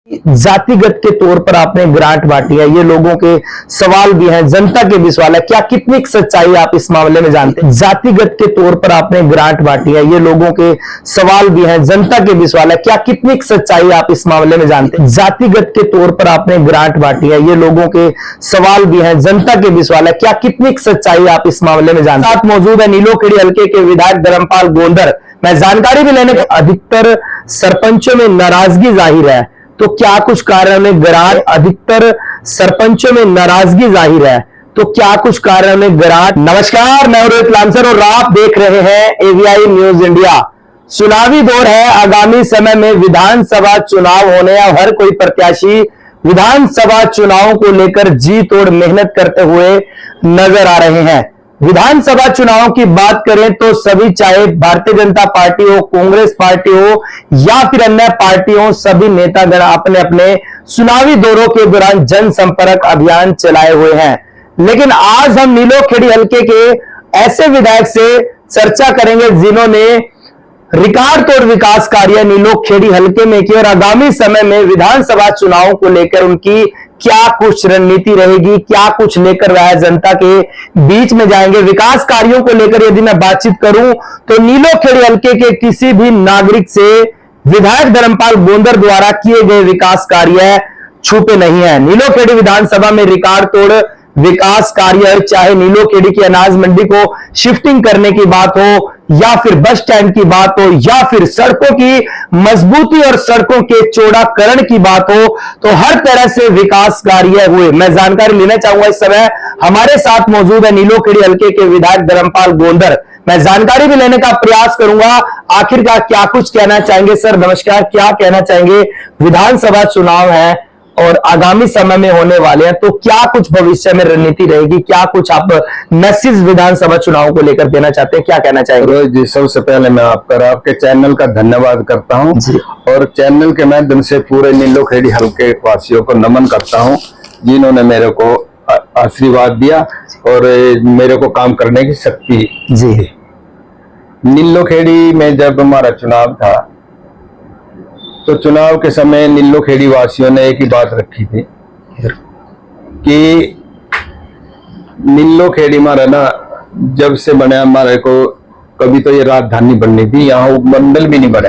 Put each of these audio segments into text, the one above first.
जातिगत के तौर पर आपने ग्रांट बांटी है, ये लोगों के सवाल भी हैं, जनता के भी सवाल है, क्या कितनी सच्चाई आप इस मामले में जानते हैं? जातिगत के तौर पर आपने ग्रांट बांटी है, ये लोगों के सवाल भी हैं, जनता के भी सवाल है, क्या कितनी सच्चाई आप इस मामले में जानते हैं? जातिगत के तौर पर आपने ग्रांट बांटी है, ये लोगों के सवाल भी हैं, जनता के भी सवाल है, क्या कितनी सच्चाई आप इस मामले में जानते हैं? साथ मौजूद है नीलोखेड़ी हल्के के विधायक धर्मपाल गोंदर। मैं जानकारी भी लेने को, अधिकतर सरपंचों में नाराजगी जाहिर है, तो क्या कुछ कारण में ग्रांट, अधिकतर सरपंचों में नाराजगी जाहिर है, तो क्या कुछ कारण में ग्रांट? नमस्कार, मैं रोहित लांसर और आप देख रहे हैं एवीआई न्यूज इंडिया। चुनावी दौर है, आगामी समय में विधानसभा चुनाव होने और हर कोई प्रत्याशी विधानसभा चुनावों को लेकर जी तोड़ मेहनत करते हुए नजर आ रहे हैं। विधानसभा चुनावों की बात करें तो सभी, चाहे भारतीय जनता पार्टी हो, कांग्रेस पार्टी हो या फिर अन्य पार्टी हो, सभी नेतागण अपने अपने चुनावी दौरों के दौरान जनसंपर्क अभियान चलाए हुए हैं। लेकिन आज हम नीलोखेड़ी हल्के के ऐसे विधायक से चर्चा करेंगे जिन्होंने रिकॉर्ड तोड़ विकास कार्य नीलोखेड़ी हल्के में किए और आगामी समय में विधानसभा चुनावों को लेकर उनकी क्या कुछ रणनीति रहेगी, क्या कुछ लेकर वह जनता के बीच में जाएंगे। विकास कार्यों को लेकर यदि मैं बातचीत करूं तो नीलोखेड़ी हल्के के किसी भी नागरिक से विधायक धर्मपाल गोंदर द्वारा किए गए विकास कार्य छुपे नहीं है। नीलोखेड़ी विधानसभा में रिकॉर्ड तोड़ विकास कार्य, चाहे नीलोखेड़ी की अनाज मंडी को शिफ्टिंग करने की बात हो या फिर बस स्टैंड की बात हो या फिर सड़कों की मजबूती और सड़कों के चौड़ाकरण की बात हो, तो हर तरह से विकास कार्य हुए। मैं जानकारी लेना चाहूंगा, इस समय हमारे साथ मौजूद है नीलोखेड़ी हल्के के विधायक धर्मपाल गोंदर। मैं जानकारी भी लेने का प्रयास करूंगा, आखिरकार क्या कुछ कहना चाहेंगे। सर नमस्कार, क्या कहना चाहेंगे? विधानसभा चुनाव है और आगामी समय में होने वाले हैं, तो क्या कुछ भविष्य में रणनीति रहेगी, क्या कुछ आप मैसेज विधानसभा चुनाव को लेकर देना चाहते हैं, क्या कहना चाहेंगे? जी, सबसे पहले मैं आपके चैनल का धन्यवाद करता हूं और चैनल के माध्यम से पूरे नीलोखेड़ी हल्के वासियों को नमन करता हूं, जिन्होंने मेरे को आशीर्वाद दिया और मेरे को काम करने की शक्ति दी। नीलोखेड़ी में जब हमारा चुनाव था तो चुनाव के समय नीलोखेड़ी वासियों ने एक ही बात रखी थी कि नीलोखेड़ी हमारा ना, जब से बना हमारे को, कभी तो ये राजधानी बननी थी, यहाँ उपमंडल भी नहीं बना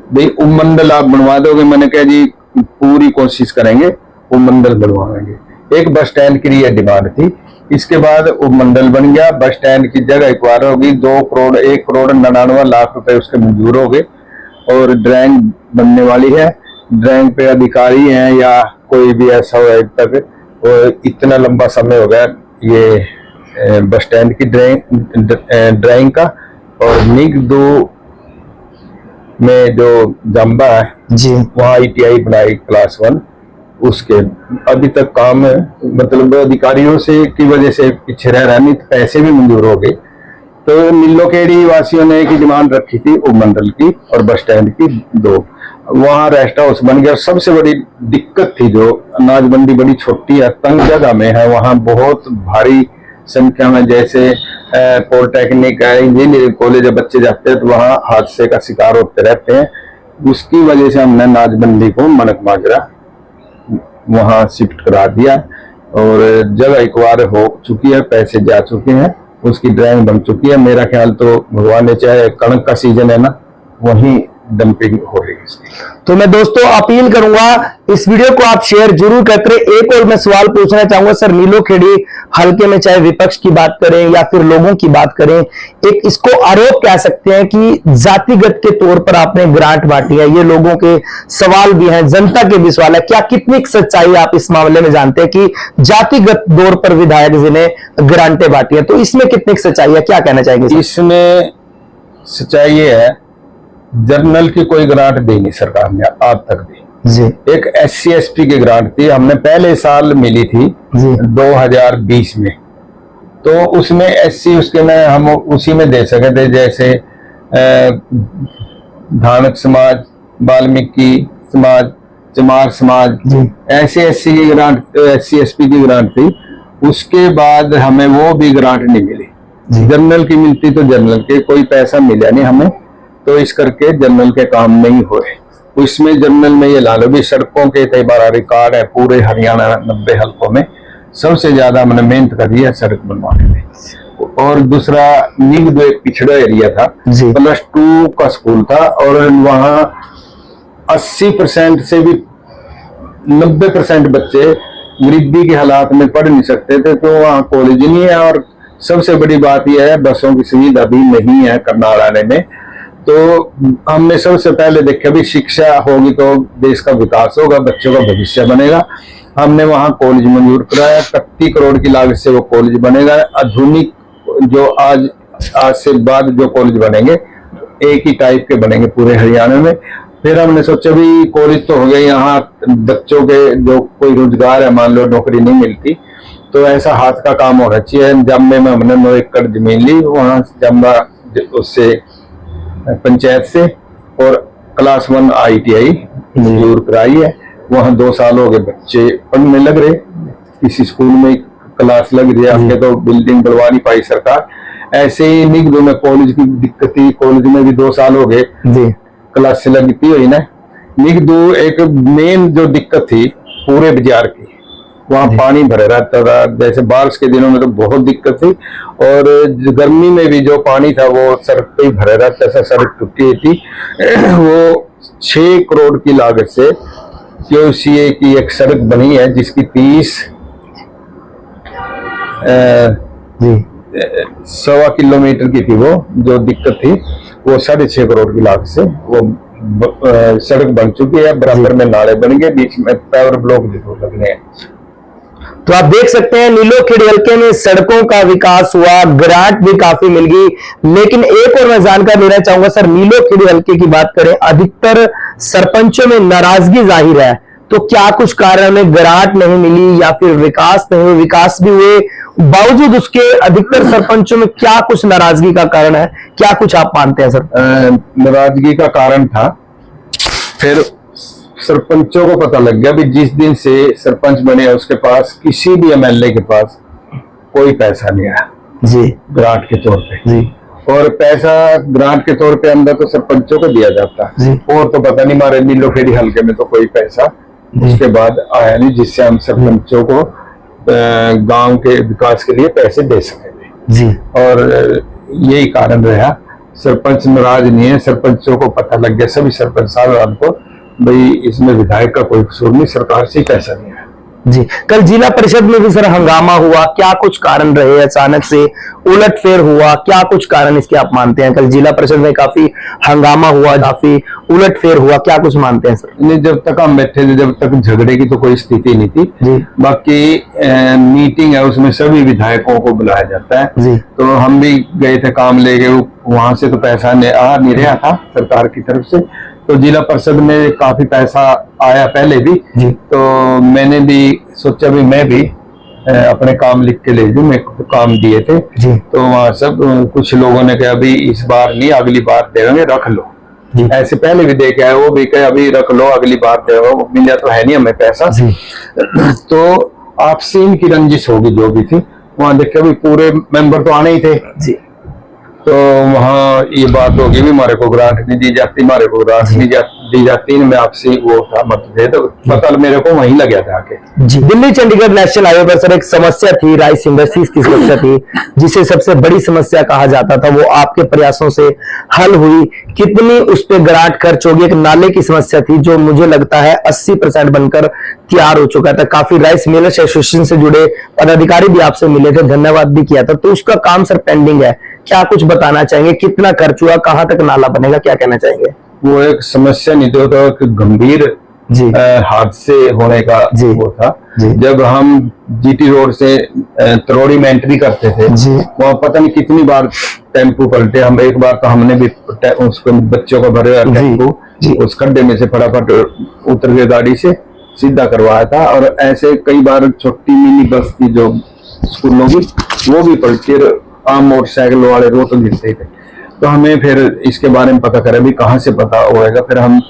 भाई। उपमंडल आप बनवा दोगे, मैंने कहा जी पूरी कोशिश करेंगे, उपमंडल बनवाएंगे। एक बस स्टैंड की ये डिमांड थी, इसके बाद उपमंडल बन गया। बस स्टैंड की जगह एक्वायर होगी, 1 करोड़ 99 लाख रुपए उसके मंजूर हो गए और ड्राइंग बनने वाली है। ड्राइंग पे अधिकारी हैं या कोई भी ऐसा हो तक, और इतना लंबा समय हो गया ये बस स्टैंड की ड्राइंग का। और निग 2 में जो जम्बा है जी, वहाँ ITI बनाई क्लास 1, उसके अभी तक काम मतलब अधिकारियों से की वजह से पीछे रह रहा, नहीं तो पैसे भी मंजूर हो गए। तो नीलोखेड़ी वासियों ने एक ही डिमांड रखी थी, उपमंडल की और बस स्टैंड की 2। वहाँ रेस्ट हाउस बन गया। और सबसे बड़ी दिक्कत थी, जो अनाज मंडी बड़ी छोटी है, तंग जगह में है, वहाँ बहुत भारी संख्या में जैसे पॉलिटेक्निक है, इंजीनियरिंग कॉलेज बच्चे जाते हैं, तो वहाँ हादसे का शिकार होते रहते हैं। उसकी वजह से हमने अनाज मंडी को मनक माजरा वहाँ शिफ्ट करा दिया और जगह एक्वायर हो चुकी है, पैसे जा चुके हैं, उसकी ड्राइंग बन चुकी है। मेरा ख्याल तो भगवान ने चाहे, कणक का सीजन है ना, वहीं डंपिंग हो रही है। तो मैं दोस्तों अपील करूंगा, इस वीडियो को आप शेयर जरूर करते रहे। एक और मैं सवाल पूछना चाहूंगा सर, नीलोखेड़ी हल्के में चाहे विपक्ष की बात करें या फिर लोगों की बात करें, एक इसको आरोप कह सकते हैं कि जातिगत के तौर पर आपने ग्रांट बांटी है, ये लोगों के सवाल भी हैं, जनता के भी सवाल है, क्या कितनी सच्चाई आप इस मामले में जानते हैं कि जातिगत तौर पर विधायक जी ने ग्रांटें बांटी है, तो इसमें कितनी सच्चाई है, क्या कहना चाहेंगे? इसमें सच्चाई ये है, जर्नल की कोई ग्रांट दी नहीं सरकार ने आज तक दी जी। एक SC ST की ग्रांट थी, हमने पहले साल मिली थी 2020 में, तो उसमें SC उसके में हम उसी में दे सके थे, जैसे धानक समाज, वाल्मीकि समाज, चमार समाज, ऐसे SC की ग्रांट, SC ST की ग्रांट थी। उसके बाद हमें वो भी ग्रांट नहीं मिली। जर्नल की मिलती तो जर्नल के कोई पैसा मिला नहीं हमें, तो इस करके जनरल के काम नहीं हुए। उसमें जनरल में ये ला लो भी सड़कों के कई बार रिकॉर्ड है पूरे हरियाणा 90 हलकों में सबसे ज्यादा हमने मेहनत करी है सड़क बनवाने में। और दूसरा निगदो एक पिछड़ा एरिया था, +2 का स्कूल था और वहाँ 80% से भी 90% बच्चे गरीबी के हालात में पढ़ नहीं सकते थे, तो वहाँ कॉलेज नहीं है। और सबसे बड़ी बात यह है बसों की सुविधा भी नहीं है करनाल आने में। तो हमने सबसे पहले देखा भी शिक्षा होगी तो देश का विकास होगा, बच्चों का भविष्य बनेगा। हमने वहाँ कॉलेज मंजूर कराया, 31 करोड़ की लागत से वो कॉलेज बनेगा। आधुनिक जो आज से बाद जो कॉलेज बनेंगे एक ही टाइप के बनेंगे पूरे हरियाणा में। फिर हमने सोचा भी कॉलेज तो हो गए, यहाँ बच्चों के जो कोई रोजगार है, मान लो नौकरी नहीं मिलती तो ऐसा हाथ का काम होना चाहिए। जम्मे में हमने 9 एकड़ जमीन ली, वहाँ जम्मा उससे पंचायत से और क्लास 1 ITI मंजूर कराई है। वहाँ 2 साल हो गए, बच्चे पढ़ने लग रहे, किसी स्कूल में क्लास लग रही है, आपके तो बिल्डिंग बनवा नहीं पाई सरकार। ऐसे ही निगदो में कॉलेज की दिक्कत थी, कॉलेज में भी 2 साल हो गए क्लास से लगती हुई ना। निगदो एक मेन जो दिक्कत थी पूरे बाजार की, वहाँ पानी भरे रहता था, जैसे बारिश के दिनों में तो बहुत दिक्कत थी और गर्मी में भी जो पानी था वो सड़क पे ही भरे रहता था, सड़क टूटी थी। वो 6 करोड़ की लागत से QCA की एक सड़क बनी है जिसकी 1.25 किलोमीटर की थी। वो जो दिक्कत थी वो 6.5 करोड़ की लागत से वो सड़क बन चुकी है, बराबर में नाले बन गए, बीच में पावर ब्लॉक भी लगने हैं। तो आप देख सकते हैं नीलोखेड़ी हल्के में सड़कों का विकास हुआ, ग्रांट भी काफी मिल गई। लेकिन एक और मैं जानकारी लेना चाहूंगा सर, नीलोखेड़ी हल्के की बात करें, अधिकतर सरपंचों में नाराजगी जाहिर है, तो क्या कुछ कारण में ग्रांट नहीं मिली या फिर विकास नहीं हुए? विकास भी हुए बावजूद उसके अधिकतर सरपंचों में क्या कुछ नाराजगी का कारण है, क्या कुछ आप मानते हैं सर? नाराजगी का कारण था, फिर सरपंचों को पता लग गया भी जिस दिन से सरपंच बने उसके पास किसी भी MLA के पास कोई पैसा नहीं आया जी ग्रांट के तौर पे जी। और पैसा ग्रांट के तौर पे अंदर तो सरपंचों को दिया जाता जी। और तो पता नहीं हमारे नीलोखेड़ी हल्के में तो कोई पैसा उसके बाद आया नहीं जिससे हम सरपंचों को गांव के विकास के लिए पैसे दे सके जी। और यही कारण रहा, सरपंच नाराज नहीं है, सरपंचों को पता लग गया, सभी सरपंच साहब को भाई इसमें विधायक का कोई कसूर नहीं, सरकार से पैसा नहीं है जी। कल जिला परिषद में भी सर हंगामा हुआ, क्या कुछ कारण रहे? अचानक से उलटफेर हुआ, क्या कुछ कारण इसके आप मानते हैं? कल जिला परिषद में काफी हंगामा हुआ, काफी उलटफेर हुआ, क्या कुछ मानते हैं सर? नहीं, जब तक हम बैठे थे जब तक झगड़े की तो कोई स्थिति नहीं थी जी। बाकी मीटिंग है उसमें सभी विधायकों को बुलाया जाता है जी। तो हम भी गए थे काम लेके, वहां से तो पैसा आ नहीं रहा था सरकार की तरफ से, तो जिला परिषद में काफी पैसा आया पहले भी जी। तो मैंने भी सोचा भी मैं भी अपने काम लिख के ले जाऊं, मेरे को काम दिए थे जी। तो वहाँ सब कुछ लोगों ने कहा अभी इस बार नहीं अगली बार देंगे, रख लो जी। ऐसे पहले भी दे के आए, वो भी कहे अभी रख लो अगली बार देगा, मिला तो है नहीं हमें पैसा जी। तो आपसी इनकी रंजिश होगी जो भी थी, वहाँ देखे भी पूरे मेंबर तो आने ही थे जी। तो वहाँ ये बात होगी भी हमारे को ग्रांट नहीं दी जाती, हमारे को ग्रांट नहीं दी जाती, इनमें आपसे वो था मतभेद, पता मेरे को वहीं लग गया था आके जी। दिल्ली चंडीगढ़ नेशनल हाईवे पर सर एक समस्या थी, राइस इंडस्ट्रीज की समस्या थी, जिसे सबसे बड़ी समस्या कहा जाता था, वो आपके प्रयासों से हल हुई। कितनी उस पर ग्रांट खर्च होगी? एक नाले की समस्या थी जो मुझे लगता है 80% बनकर तैयार हो चुका था। काफी राइस मिलर्स एसोसिएशन से जुड़े पदाधिकारी भी आपसे मिले थे, धन्यवाद भी किया था, तो उसका काम सर पेंडिंग है, क्या कुछ बताना चाहेंगे? कितना खर्च हुआ, कहां तक नाला बनेगा, क्या कहना चाहेंगे? वो एक समस्या नहीं तो एक गंभीर हादसे होने का वो था जब हम GT रोड से तरोड़ी में एंट्री करते थे, वहाँ पता नहीं कितनी बार टेम्पू पलटे। हम एक बार तो हमने भी उसको बच्चों को भरे टेम्पू उस खड्डे में से फटाफट उतर के गाड़ी से सीधा करवाया था। और ऐसे कई बार छोटी मिनी बस थी जो स्कूलों की, वो भी पलटी, आम मोटरसाइकिल वाले रोड तो गिरते थे। तो हमें फिर इसके बारे में पता करें भी कहाँ से पता होगा, फिर हम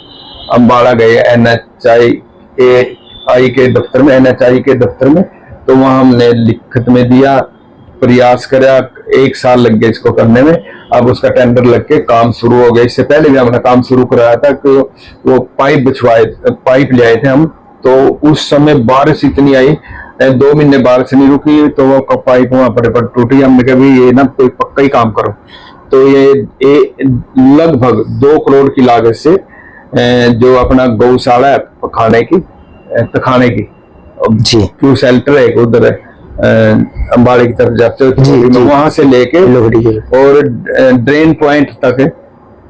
अम्बाड़ा गए NHI के दफ्तर में, तो वहाँ हमने लिखित में दिया, प्रयास करा, 1 साल लग गया इसको करने में। अब उसका टेंडर लग के काम शुरू हो गया। इससे पहले भी हमने काम शुरू कराया था कि वो पाइप ले आए थे हम, तो उस समय बारिश इतनी आई, 2 महीने बारिश नहीं रुकी, तो वो पाइप वहां पड़े टूटी। हमने कहा भी ये ना कोई पक्का ही काम करो। तो ये लगभग 2 करोड़ की लागत से जो अपना गौशाला है तखाने की जी क्यू शेल्टर है उधर अंबाड़ी की तरफ जाते हो, वहां से लेके और ड्रेन पॉइंट तक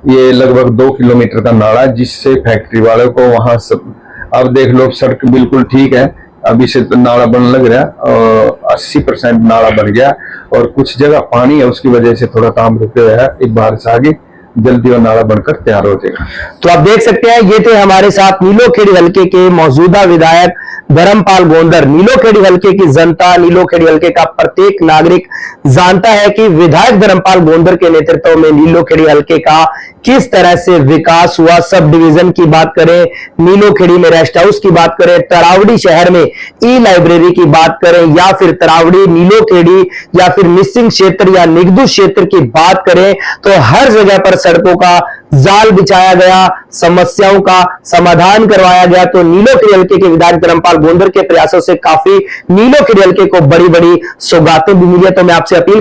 ये लगभग 2 किलोमीटर का नाला, जिससे फैक्ट्री वालों को वहां सब, अब देख लो सड़क बिल्कुल ठीक है, अभी से तो नाला बनने लग रहा और 80% नाला बन गया, और कुछ जगह पानी है उसकी वजह से थोड़ा काम रुके हुआ है। एक बारिश आ गई जल्दी वो नाला बनकर तैयार हो जाएगा। तो आप देख सकते हैं ये थे हमारे साथ नीलोखेड़ी हलके के मौजूदा विधायक धर्मपाल गोंदर। नीलोखेड़ी हलके की जनता, नीलोखेड़ी हलके का प्रत्येक नागरिक जानता है कि विधायक धर्मपाल गोंदर के नेतृत्व में नीलोखेड़ी हलके का किस तरह से विकास हुआ। सब डिवीजन की बात करें, नीलोखेड़ी में रेस्ट हाउस की बात करें, तरावड़ी शहर में ई लाइब्रेरी की बात करें, या फिर तरावड़ी नीलोखेड़ी या फिर मिसिंग क्षेत्र या निगदू क्षेत्र की बात करें, तो हर जगह पर सड़कों का जाल बिछाया गया, समस्याओं का समाधान करवाया गया। तो नीलोखेड़ी हलके के विधायक धर्मपाल गोंदर के प्रयासों से काफी नीलोखेड़ी हलके को बड़ी बड़ी सौगातें भी मिली है। तो मैं आपसे अपील